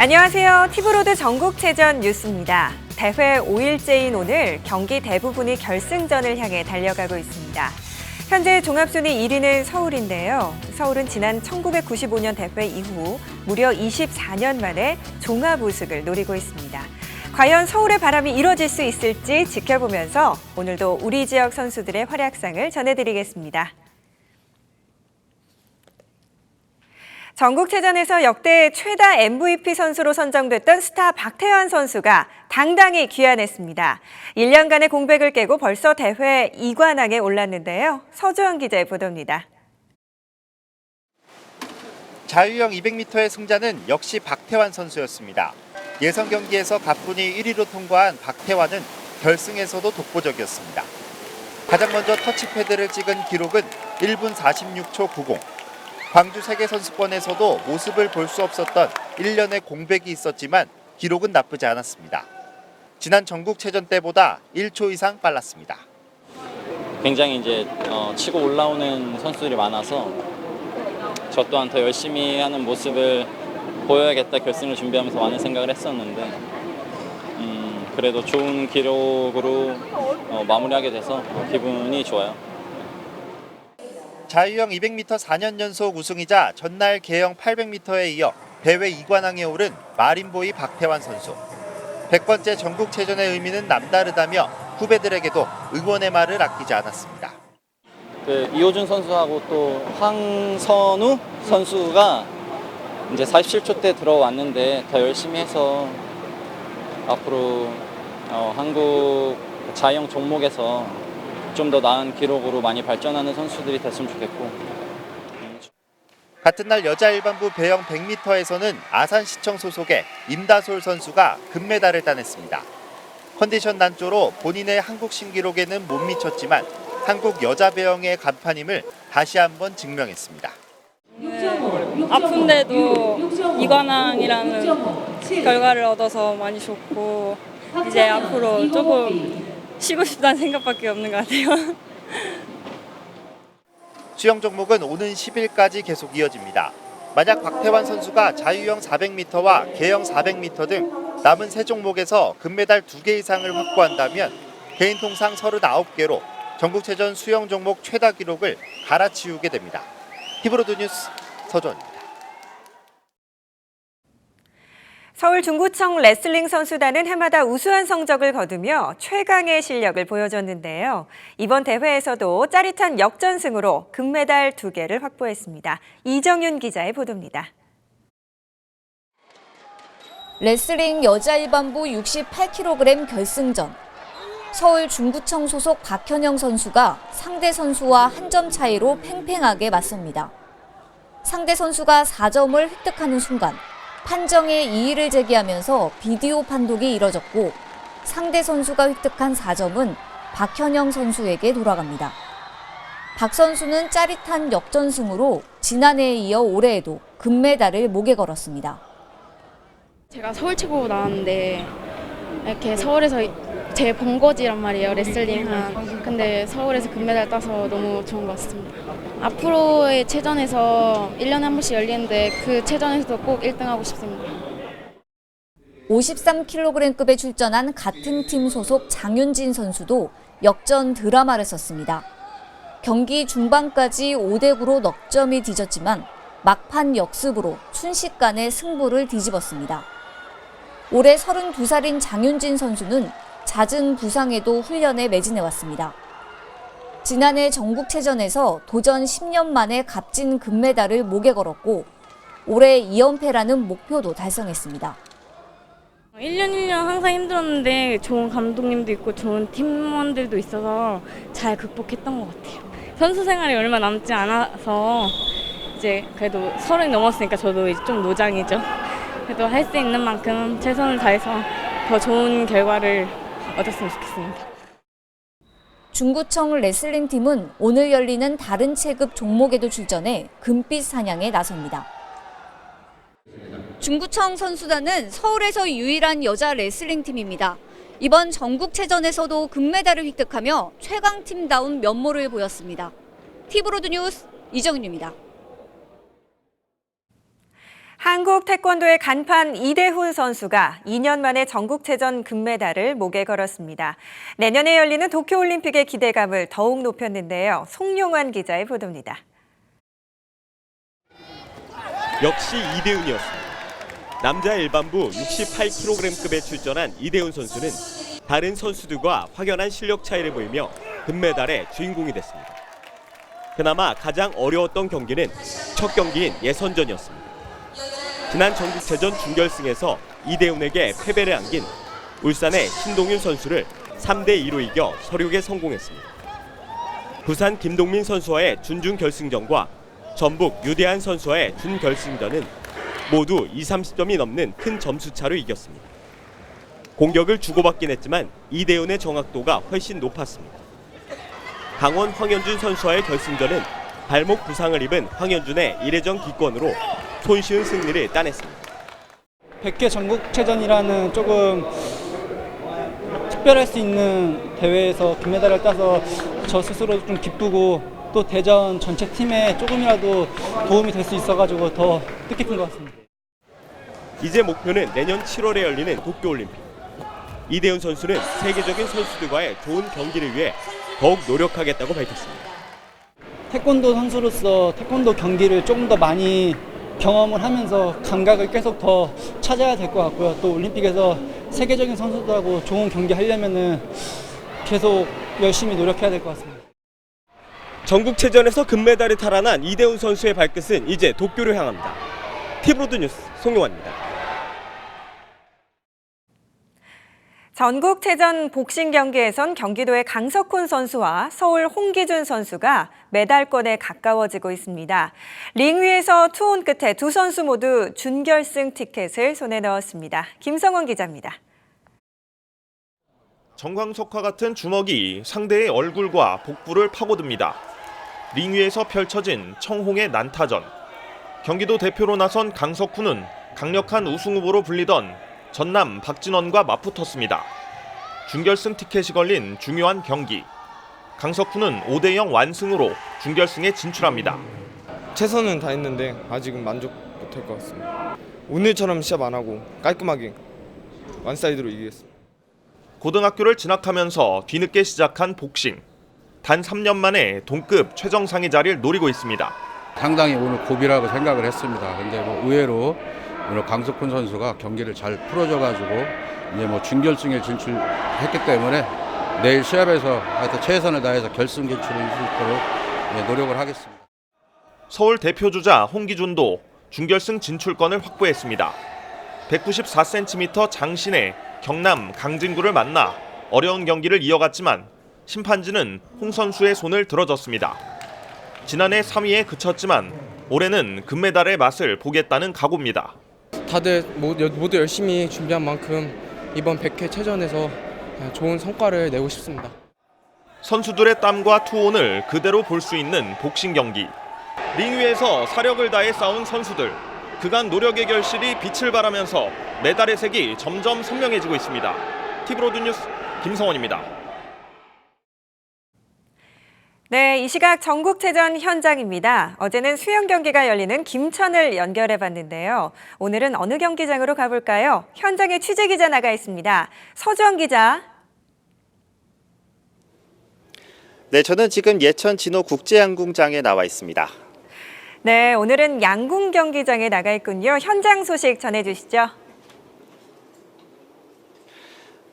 안녕하세요. 티브로드 전국체전 뉴스입니다. 대회 5일째인 오늘 경기 대부분이 결승전을 향해 달려가고 있습니다. 현재 종합순위 1위는 서울인데요. 서울은 지난 1995년 대회 이후 무려 24년 만에 종합 우승을 노리고 있습니다. 과연 서울의 바람이 이뤄질 수 있을지 지켜보면서 오늘도 우리 지역 선수들의 활약상을 전해드리겠습니다. 전국체전에서 역대 최다 MVP 선수로 선정됐던 스타 박태환 선수가 당당히 귀환했습니다. 1년간의 공백을 깨고 벌써 대회 2관왕에 올랐는데요. 서주영 기자의 보도입니다. 자유형 200m의 승자는 역시 박태환 선수였습니다. 예선 경기에서 가뿐히 1위로 통과한 박태환은 결승에서도 독보적이었습니다. 가장 먼저 터치패드를 찍은 기록은 1분 46초 90. 광주 세계선수권에서도 모습을 볼 수 없었던 1년의 공백이 있었지만 기록은 나쁘지 않았습니다. 지난 전국체전 때보다 1초 이상 빨랐습니다. 굉장히 치고 올라오는 선수들이 많아서 저 또한 더 열심히 하는 모습을 보여야겠다 결승을 준비하면서 많은 생각을 했었는데 그래도 좋은 기록으로 마무리하게 돼서 기분이 좋아요. 자유형 200m 4년 연속 우승이자 전날 계영 800m에 이어 대회 2관왕에 오른 마린보이 박태환 선수. 100번째 전국체전의 의미는 남다르다며 후배들에게도 응원의 말을 아끼지 않았습니다. 이호준 선수하고 또 황선우 선수가 이제 47초 때 들어왔는데 더 열심히 해서 앞으로 한국 자유형 종목에서 좀 더 나은 기록으로 많이 발전하는 선수들이 됐으면 좋겠고. 같은 날 여자 일반부 배영 100m에서는 아산시청 소속의 임다솔 선수가 금메달을 따냈습니다. 컨디션 난조로 본인의 한국 신기록에는 못 미쳤지만 한국 여자 배영의 간판임을 다시 한번 증명했습니다. 아픈데도 2관왕이라는 결과를 얻어서 많이 좋고 이제 앞으로 조금 쉬고 싶다는 생각밖에 없는 것 같아요. 수영 종목은 오는 10일까지 계속 이어집니다. 만약 박태환 선수가 자유형 400m와 계영 400m 등 남은 세 종목에서 금메달 2개 이상을 확보한다면 개인 통상 39개로 전국체전 수영 종목 최다 기록을 갈아치우게 됩니다. 티브로드 뉴스 서주원입니다. 서울 중구청 레슬링 선수단은 해마다 우수한 성적을 거두며 최강의 실력을 보여줬는데요. 이번 대회에서도 짜릿한 역전승으로 금메달 2개를 확보했습니다. 이정윤 기자의 보도입니다. 레슬링 여자 일반부 68kg 결승전. 서울 중구청 소속 박현영 선수가 상대 선수와 한 점 차이로 팽팽하게 맞섭니다. 상대 선수가 4점을 획득하는 순간 판정에 이의를 제기하면서 비디오 판독이 이뤄졌고 상대 선수가 획득한 4점은 박현영 선수에게 돌아갑니다. 박 선수는 짜릿한 역전승으로 지난해에 이어 올해에도 금메달을 목에 걸었습니다. 제가 서울 최고 나왔는데 이렇게 서울에서 제 본거지란 말이에요, 레슬링은. 근데 서울에서 금메달 따서 너무 좋은 것 같습니다. 앞으로의 체전에서 1년에 한 번씩 열리는데 그 체전에서도 꼭 1등하고 싶습니다. 53kg급에 출전한 같은 팀 소속 장윤진 선수도 역전 드라마를 썼습니다. 경기 중반까지 5대9로 넉 점이 뒤졌지만 막판 역습으로 순식간에 승부를 뒤집었습니다. 올해 32살인 장윤진 선수는 잦은 부상에도 훈련에 매진해왔습니다. 지난해 전국체전에서 도전 10년 만에 값진 금메달을 목에 걸었고 올해 2연패라는 목표도 달성했습니다. 1년 항상 힘들었는데 좋은 감독님도 있고 좋은 팀원들도 있어서 잘 극복했던 것 같아요. 선수 생활이 얼마 남지 않아서 이제 그래도 30이 넘었으니까 저도 이제 좀 노장이죠. 그래도 할 수 있는 만큼 최선을 다해서 더 좋은 결과를 얻었으면 좋겠습니다. 중구청 레슬링 팀은 오늘 열리는 다른 체급 종목에도 출전해 금빛 사냥에 나섭니다. 중구청 선수단은 서울에서 유일한 여자 레슬링 팀입니다. 이번 전국체전에서도 금메달을 획득하며 최강팀다운 면모를 보였습니다. 티브로드 뉴스 이정윤입니다. 한국 태권도의 간판 이대훈 선수가 2년 만에 전국체전 금메달을 목에 걸었습니다. 내년에 열리는 도쿄올림픽의 기대감을 더욱 높였는데요. 송용환 기자의 보도입니다. 역시 이대훈이었습니다. 남자 일반부 68kg급에 출전한 이대훈 선수는 다른 선수들과 확연한 실력 차이를 보이며 금메달의 주인공이 됐습니다. 그나마 가장 어려웠던 경기는 첫 경기인 예선전이었습니다. 지난 전국체전 준결승에서 이대훈에게 패배를 안긴 울산의 신동윤 선수를 3대2로 이겨 서륙에 성공했습니다. 부산 김동민 선수와의 준중결승전과 전북 유대한 선수와의 준결승전은 모두 20-30점이 넘는 큰 점수차로 이겼습니다. 공격을 주고받긴 했지만 이대훈의 정확도가 훨씬 높았습니다. 강원 황현준 선수와의 결승전은 발목 부상을 입은 황현준의 1회전 기권으로 손쉬운 승리를 따냈습니다. 100개 전국체전이라는 조금 특별할 수 있는 대회에서 금메달을 따서 저 스스로 좀 기쁘고 또 대전 전체 팀에 조금이라도 도움이 될 수 있어가지고 더 뜻깊은 것 같습니다. 이제 목표는 내년 7월에 열리는 도쿄올림픽. 이대훈 선수는 세계적인 선수들과의 좋은 경기를 위해 더욱 노력하겠다고 밝혔습니다. 태권도 선수로서 태권도 경기를 조금 더 많이 경험을 하면서 감각을 계속 더 찾아야 될 것 같고요. 또 올림픽에서 세계적인 선수들하고 좋은 경기 하려면은 계속 열심히 노력해야 될 것 같습니다. 전국체전에서 금메달을 탈환한 이대훈 선수의 발끝은 이제 도쿄를 향합니다. 티브로드 뉴스 송용환입니다. 전국체전 복싱 경기에선 경기도의 강석훈 선수와 서울 홍기준 선수가 메달권에 가까워지고 있습니다. 링 위에서 투혼 끝에 두 선수 모두 준결승 티켓을 손에 넣었습니다. 김성원 기자입니다. 정광석과 같은 주먹이 상대의 얼굴과 복부를 파고듭니다. 링 위에서 펼쳐진 청홍의 난타전. 경기도 대표로 나선 강석훈은 강력한 우승 후보로 불리던 전남 박진원과 맞붙었습니다. 준결승 티켓이 걸린 중요한 경기. 강석훈은 5대0 완승으로 준결승에 진출합니다. 최선은 다했는데 아직은 만족 못할 것 같습니다. 오늘처럼 시합 안 하고 깔끔하게 완사이드로 이기겠습니다. 고등학교를 진학하면서 뒤늦게 시작한 복싱. 단 3년 만에 동급 최정상의 자리를 노리고 있습니다. 상당히 오늘 고비라고 생각을 했습니다. 근데 의외로 오늘 강석훈 선수가 경기를 잘 풀어줘가지고 이제 준결승에 진출했기 때문에 내일 시합에서 하여튼 최선을 다해서 결승 진출을 수 있도록 노력을 하겠습니다. 서울 대표 주자 홍기준도 준결승 진출권을 확보했습니다. 194cm 장신의 경남 강진구를 만나 어려운 경기를 이어갔지만 심판진은 홍 선수의 손을 들어줬습니다. 지난해 3위에 그쳤지만 올해는 금메달의 맛을 보겠다는 각오입니다. 다들 모두 열심히 준비한 만큼 이번 100회 체전에서 좋은 성과를 내고 싶습니다. 선수들의 땀과 투혼을 그대로 볼 수 있는 복싱 경기. 링 위에서 사력을 다해 싸운 선수들. 그간 노력의 결실이 빛을 발하면서 메달의 색이 점점 선명해지고 있습니다. 티브로드 뉴스 김성원입니다. 네, 이 시각 전국체전 현장입니다. 어제는 수영 경기가 열리는 김천을 연결해봤는데요. 오늘은 어느 경기장으로 가볼까요? 현장에 취재기자 나가 있습니다. 서주원 기자. 네, 저는 지금 예천 진호 국제양궁장에 나와 있습니다. 네, 오늘은 양궁 경기장에 나가 있군요. 현장 소식 전해주시죠.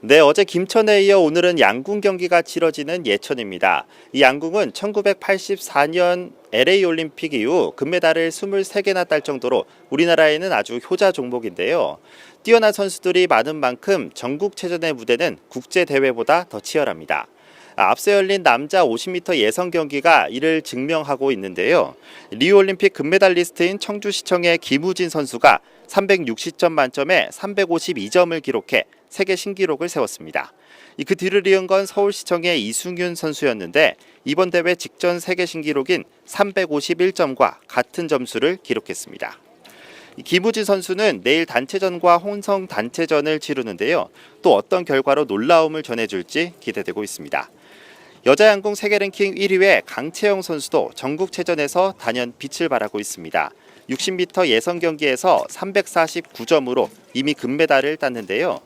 네, 어제 김천에 이어 오늘은 양궁 경기가 치러지는 예천입니다. 이 양궁은 1984년 LA 올림픽 이후 금메달을 23개나 딸 정도로 우리나라에는 아주 효자 종목인데요. 뛰어난 선수들이 많은 만큼 전국체전의 무대는 국제대회보다 더 치열합니다. 앞서 열린 남자 50m 예선 경기가 이를 증명하고 있는데요. 리우올림픽 금메달리스트인 청주시청의 김우진 선수가 360점 만점에 352점을 기록해 세계 신기록을 세웠습니다. 그 뒤를 이은 건 서울시청의 이승윤 선수였는데 이번 대회 직전 세계 신기록인 351점과 같은 점수를 기록했습니다. 김우진 선수는 내일 단체전과 혼성 단체전을 치르는데요. 또 어떤 결과로 놀라움을 전해줄지 기대되고 있습니다. 여자 양궁 세계 랭킹 1위의 강채영 선수도 전국체전에서 단연 빛을 발하고 있습니다. 60m 예선 경기에서 349점으로 이미 금메달을 땄는데요.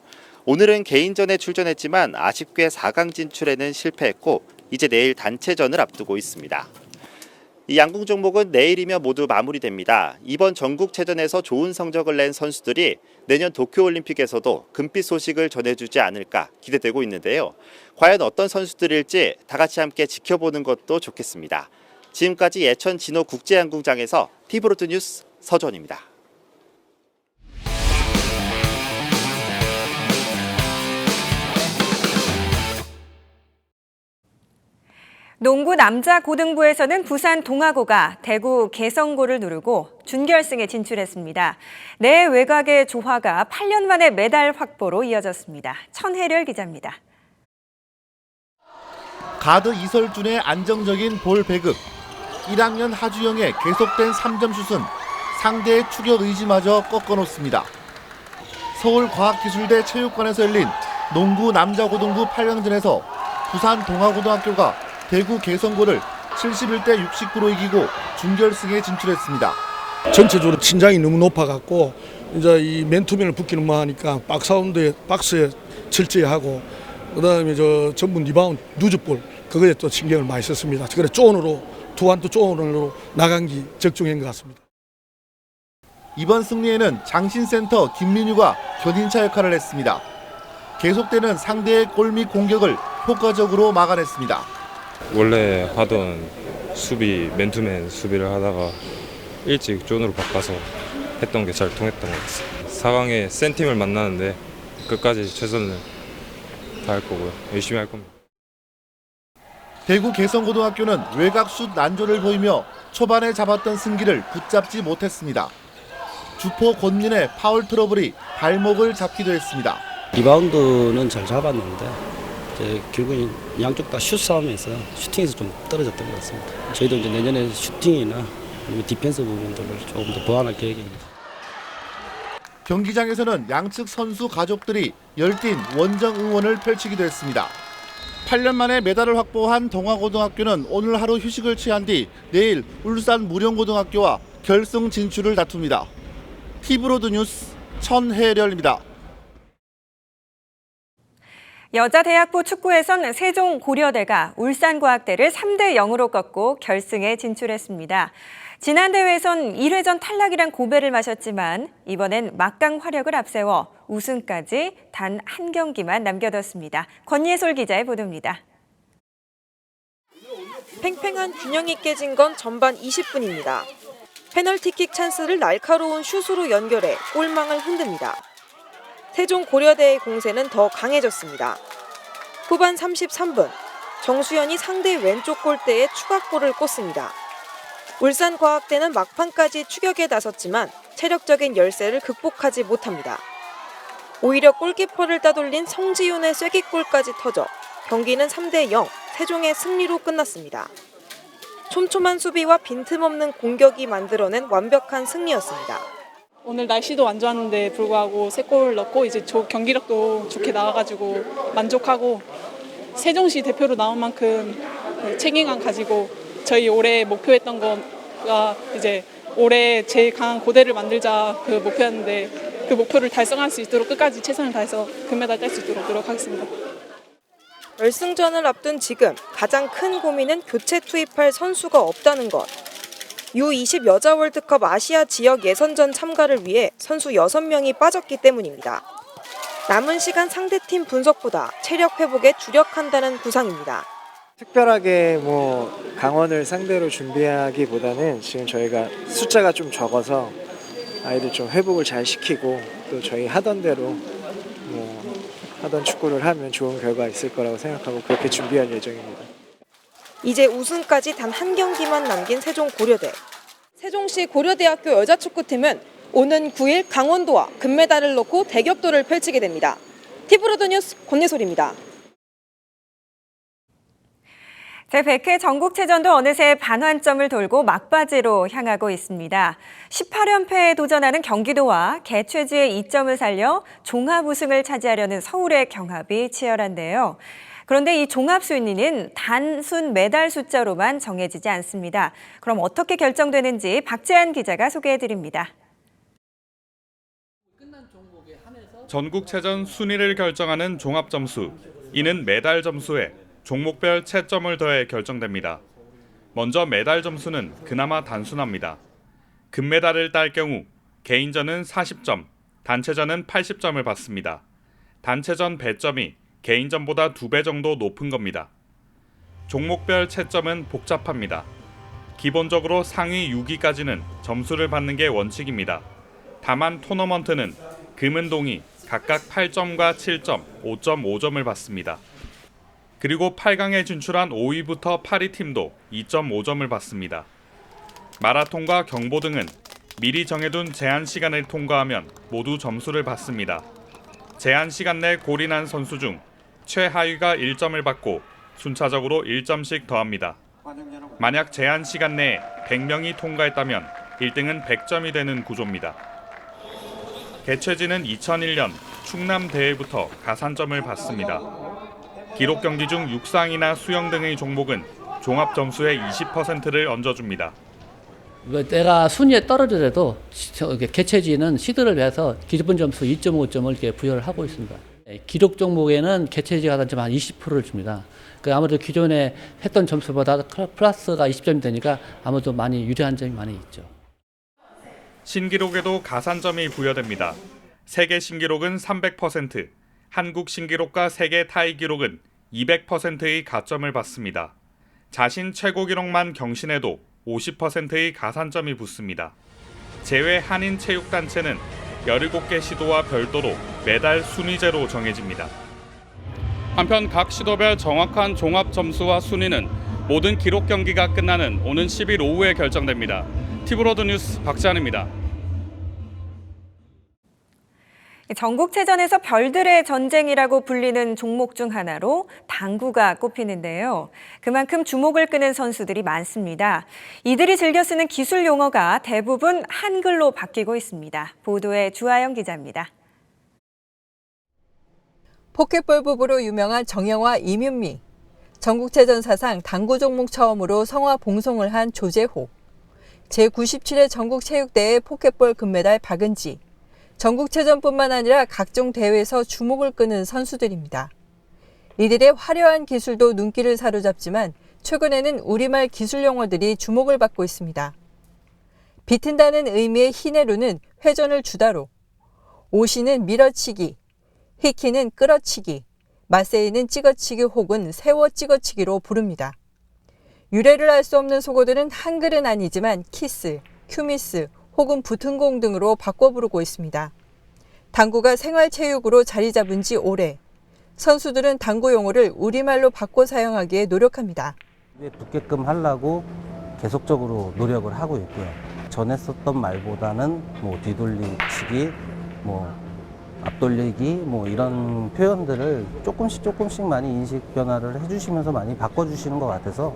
오늘은 개인전에 출전했지만 아쉽게 4강 진출에는 실패했고 이제 내일 단체전을 앞두고 있습니다. 이 양궁 종목은 내일이면 모두 마무리됩니다. 이번 전국체전에서 좋은 성적을 낸 선수들이 내년 도쿄올림픽에서도 금빛 소식을 전해주지 않을까 기대되고 있는데요. 과연 어떤 선수들일지 다 같이 함께 지켜보는 것도 좋겠습니다. 지금까지 예천 진호 국제양궁장에서 티브로드 뉴스 서전입니다. 농구 남자 고등부에서는 부산 동아고가 대구 개성고를 누르고 준결승에 진출했습니다. 내 외곽의 조화가 8년 만에 메달 확보로 이어졌습니다. 천혜렬 기자입니다. 가드 이설준의 안정적인 볼 배급, 1학년 하주영의 계속된 3점 슛은 상대의 추격 의지마저 꺾어놓습니다. 서울과학기술대 체육관에서 열린 농구 남자 고등부 8강전에서 부산 동아고등학교가 대구 개성고를 71대 69로 이기고 준결승에 진출했습니다. 전체적으로 신장이 너무 높아갖고 이제 이 맨투맨을 붙기는 뭐 하니까 박스에 철저히 하고 그다음에 전부 리바운드 누즈볼 그거에 또 신경을 많이 썼습니다. 그래 투한도 쪼온으로 나간 게 적중인 것 같습니다. 이번 승리에는 장신센터 김민유가 견인차 역할을 했습니다. 계속되는 상대의 골 및 공격을 효과적으로 막아냈습니다. 원래 하던 수비 맨투맨 수비를 하다가 일찍 존으로 바꿔서 했던 게 잘 통했던 것 같습니다. 4강에 센 팀을 만나는데 끝까지 최선을 다할 거고요. 열심히 할 겁니다. 대구 개성고등학교는 외곽 슛 난조를 보이며 초반에 잡았던 승기를 붙잡지 못했습니다. 주포 권민의 파울 트러블이 발목을 잡기도 했습니다. 리바운드는 잘 잡았는데 결국은 양쪽 다 슛 싸움에서 슈팅에서 좀 떨어졌던 것 같습니다. 저희도 이제 내년에 슈팅이나 디펜스 부분들을 조금 더 보완할 계획입니다. 경기장에서는 양측 선수 가족들이 열띤 원정 응원을 펼치기도 했습니다. 8년 만에 메달을 확보한 동아고등학교는 오늘 하루 휴식을 취한 뒤 내일 울산 무령고등학교와 결승 진출을 다툽니다. 티브로드 뉴스 천혜렬입니다. 여자대학부 축구에선 세종고려대가 울산과학대를 3대 0으로 꺾고 결승에 진출했습니다. 지난 대회에선 1회전 탈락이란 고배를 마셨지만 이번엔 막강 화력을 앞세워 우승까지 단 한 경기만 남겨뒀습니다. 권예솔 기자의 보도입니다. 팽팽한 균형이 깨진 건 전반 20분입니다. 페널티킥 찬스를 날카로운 슛으로 연결해 골망을 흔듭니다. 세종고려대의 공세는 더 강해졌습니다. 후반 33분, 정수현이 상대 왼쪽 골대에 추가골을 꽂습니다. 울산과학대는 막판까지 추격에 나섰지만 체력적인 열세를 극복하지 못합니다. 오히려 골키퍼를 따돌린 성지윤의 쐐기골까지 터져 경기는 3대 0, 세종의 승리로 끝났습니다. 촘촘한 수비와 빈틈없는 공격이 만들어낸 완벽한 승리였습니다. 오늘 날씨도 안 좋았는데 불구하고 3골 넣고 이제 경기력도 좋게 나와가지고 만족하고 세종시 대표로 나온 만큼 책임감 가지고 저희 올해 목표했던 거가 이제 올해 제일 강한 고대를 만들자 그 목표였는데 그 목표를 달성할 수 있도록 끝까지 최선을 다해서 금메달 딸 수 있도록 노력하겠습니다. 결승전을 앞둔 지금 가장 큰 고민은 교체 투입할 선수가 없다는 것. U20 여자 월드컵 아시아 지역 예선전 참가를 위해 선수 6명이 빠졌기 때문입니다. 남은 시간 상대팀 분석보다 체력 회복에 주력한다는 구상입니다. 특별하게 강원을 상대로 준비하기보다는 지금 저희가 숫자가 좀 적어서 아이들 좀 회복을 잘 시키고 또 저희 하던 대로 하던 축구를 하면 좋은 결과 있을 거라고 생각하고 그렇게 준비할 예정입니다. 이제 우승까지 단 한 경기만 남긴 세종고려대. 세종시 고려대학교 여자축구팀은 오는 9일 강원도와 금메달을 놓고 대격돌을 펼치게 됩니다. 티브로드 뉴스 권예솔입니다. 제100회 전국체전도 어느새 반환점을 돌고 막바지로 향하고 있습니다. 18연패에 도전하는 경기도와 개최지의 이점을 살려 종합 우승을 차지하려는 서울의 경합이 치열한데요. 그런데 이 종합 순위는 단순 메달 숫자로만 정해지지 않습니다. 그럼 어떻게 결정되는지 박재한 기자가 소개해드립니다. 전국체전 순위를 결정하는 종합점수, 이는 메달 점수에 종목별 채점을 더해 결정됩니다. 먼저 메달 점수는 그나마 단순합니다. 금메달을 딸 경우 개인전은 40점, 단체전은 80점을 받습니다. 단체전 배점이 개인전보다 2배 정도 높은 겁니다. 종목별 채점은 복잡합니다. 기본적으로 상위 6위까지는 점수를 받는 게 원칙입니다. 다만 토너먼트는 금은동이 각각 8점과 7점, 5.5점을 받습니다. 그리고 8강에 진출한 5위부터 8위 팀도 2.5점을 받습니다. 마라톤과 경보 등은 미리 정해둔 제한 시간을 통과하면 모두 점수를 받습니다. 제한 시간 내 골인한 선수 중 최하위가 1점을 받고 순차적으로 1점씩 더합니다. 만약 제한 시간 내에 100명이 통과했다면 1등은 100점이 되는 구조입니다. 개최지는 2001년 충남 대회부터 가산점을 받습니다. 기록 경기 중 육상이나 수영 등의 종목은 종합 점수의 20%를 얹어줍니다. 내가 순위에 떨어지더라도 개최지는 시드를 위해서 기본 점수 2.5점을 이렇게 부여를 하고 있습니다. 기록 종목에는 개최지 가산점 한 20%를 줍니다. 아무래도 기존에 했던 점수보다 플러스가 20점이 되니까 아무래도 많이 유리한 점이 많이 있죠. 신기록에도 가산점이 부여됩니다. 세계 신기록은 300%, 한국 신기록과 세계 타이 기록은 200%의 가점을 받습니다. 자신 최고 기록만 경신해도 50%의 가산점이 붙습니다. 제외 한인 체육단체는 17개 시도와 별도로 메달 순위제로 정해집니다. 한편 각 시도별 정확한 종합 점수와 순위는 모든 기록 경기가 끝나는 오는 10일 오후에 결정됩니다. 티브로드 뉴스 박재한입니다. 전국체전에서 별들의 전쟁이라고 불리는 종목 중 하나로 당구가 꼽히는데요. 그만큼 주목을 끄는 선수들이 많습니다. 이들이 즐겨 쓰는 기술 용어가 대부분 한글로 바뀌고 있습니다. 보도에 주하영 기자입니다. 포켓볼 부부로 유명한 정영화, 이윤미. 전국체전 사상 당구 종목 처음으로 성화 봉송을 한 조재호. 제97회 전국체육대회 포켓볼 금메달 박은지. 전국체전뿐만 아니라 각종 대회에서 주목을 끄는 선수들입니다. 이들의 화려한 기술도 눈길을 사로잡지만 최근에는 우리말 기술 용어들이 주목을 받고 있습니다. 비튼다는 의미의 히네루는 회전을 주다로, 오시는 밀어치기, 히키는 끌어치기, 마세이는 찍어치기 혹은 세워 찍어치기로 부릅니다. 유래를 알 수 없는 속어들은 한글은 아니지만 키스, 큐미스, 혹은 붙은 공 등으로 바꿔 부르고 있습니다. 당구가 생활체육으로 자리 잡은 지 오래. 선수들은 당구 용어를 우리말로 바꿔 사용하기에 노력합니다. 붙게끔 하려고 계속적으로 노력을 하고 있고요. 전에 썼던 말보다는 뒤돌리치기, 앞돌리기 이런 표현들을 조금씩 많이 인식 변화를 해주시면서 많이 바꿔주시는 것 같아서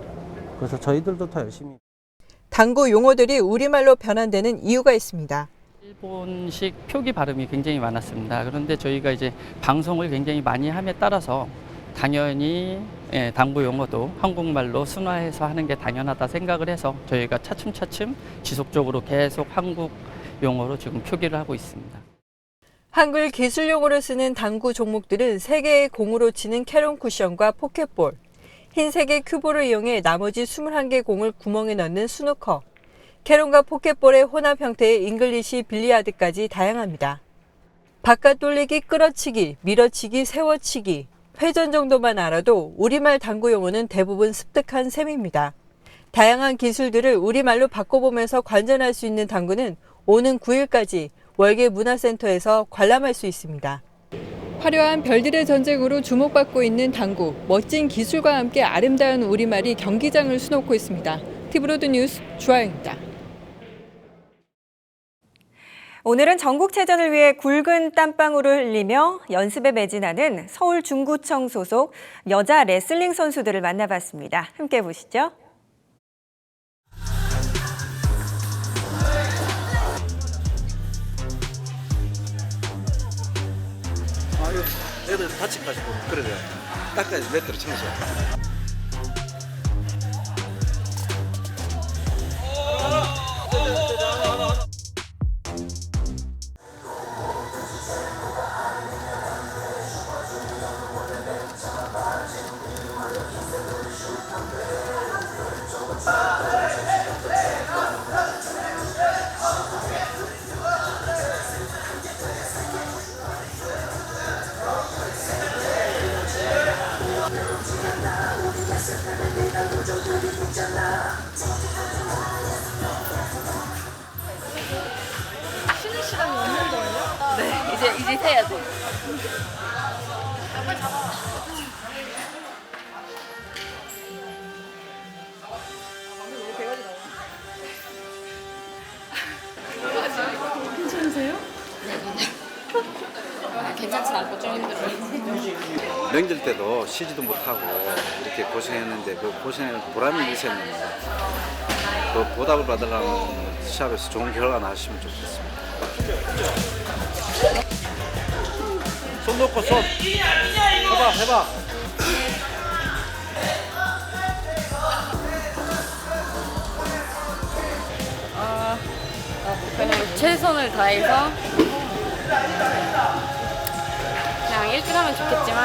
그래서 저희들도 더 열심히. 당구 용어들이 우리말로 변환되는 이유가 있습니다. 일본식 표기 발음이 굉장히 많았습니다. 그런데 저희가 이제 방송을 굉장히 많이 함에 따라서 당연히 당구 용어도 한국말로 순화해서 하는 게 당연하다 생각을 해서 저희가 차츰차츰 지속적으로 계속 한국 용어로 지금 표기를 하고 있습니다. 한글 기술 용어를 쓰는 당구 종목들은 3개의 공으로 치는 캐rom 쿠션과 포켓볼, 흰색의 큐브를 이용해 나머지 21개 공을 구멍에 넣는 스누커, 캐롬과 포켓볼의 혼합 형태의 잉글리시 빌리아드까지 다양합니다. 바깥 돌리기, 끌어치기, 밀어치기, 세워치기, 회전 정도만 알아도 우리말 당구 용어는 대부분 습득한 셈입니다. 다양한 기술들을 우리말로 바꿔보면서 관전할 수 있는 당구는 오는 9일까지 월계 문화센터에서 관람할 수 있습니다. 화려한 별들의 전쟁으로 주목받고 있는 당구, 멋진 기술과 함께 아름다운 우리말이 경기장을 수놓고 있습니다. 티브로드 뉴스 주하영입니다. 오늘은 전국체전을 위해 굵은 땀방울을 흘리며 연습에 매진하는 서울 중구청 소속 여자 레슬링 선수들을 만나봤습니다. 함께 보시죠. 그래도 다치가지고 그래서 닦아야지 몇 대로 청소. 쉬는 시간이 없는 거예요? 네, 이제 해야 돼. 빨리 잡아. 괜찮으세요? 괜찮진 않고 좀 힘들어요. 명절 때도 쉬지도 못하고 이렇게 고생했는데 그 고생을 보람이 있었는데 그 보답을 받으려면 시합에서 좋은 결과 나왔으면 좋겠습니다. 손 놓고 손 해봐. 그냥 최선을 다해서 그냥 1등 하면 좋겠지만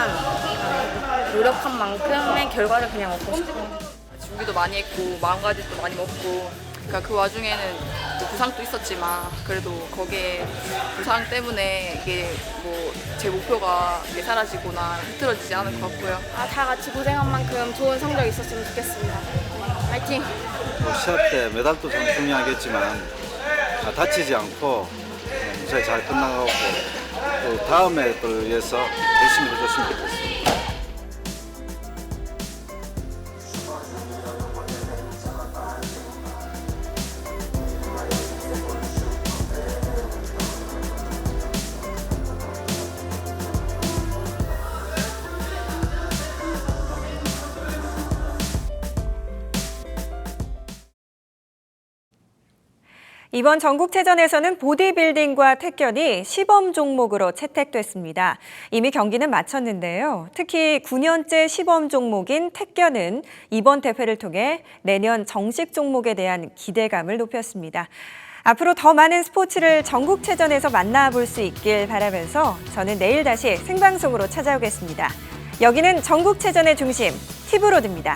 노력한 만큼의 결과를 그냥 얻고 싶어요. 준비도 많이 했고 마음가짐도 많이 먹고 그러니까 그 와중에는 또 부상도 있었지만 그래도 거기에 부상 때문에 이게 뭐 제 목표가 이게 사라지거나 흐트러지지 않을 것 같고요. 다 같이 고생한 만큼 좋은 성적 있었으면 좋겠습니다. 화이팅! 시합 때 메달도 좀 중요하겠지만 다치지 않고 무사히 잘 끝나가고 또 다음에 또 위해서 열심히 해줬으면 좋겠습니다. 이번 전국체전에서는 보디빌딩과 태권이 시범 종목으로 채택됐습니다. 이미 경기는 마쳤는데요. 특히 9년째 시범 종목인 태권은 이번 대회를 통해 내년 정식 종목에 대한 기대감을 높였습니다. 앞으로 더 많은 스포츠를 전국체전에서 만나볼 수 있길 바라면서 저는 내일 다시 생방송으로 찾아오겠습니다. 여기는 전국체전의 중심, 티브로드입니다.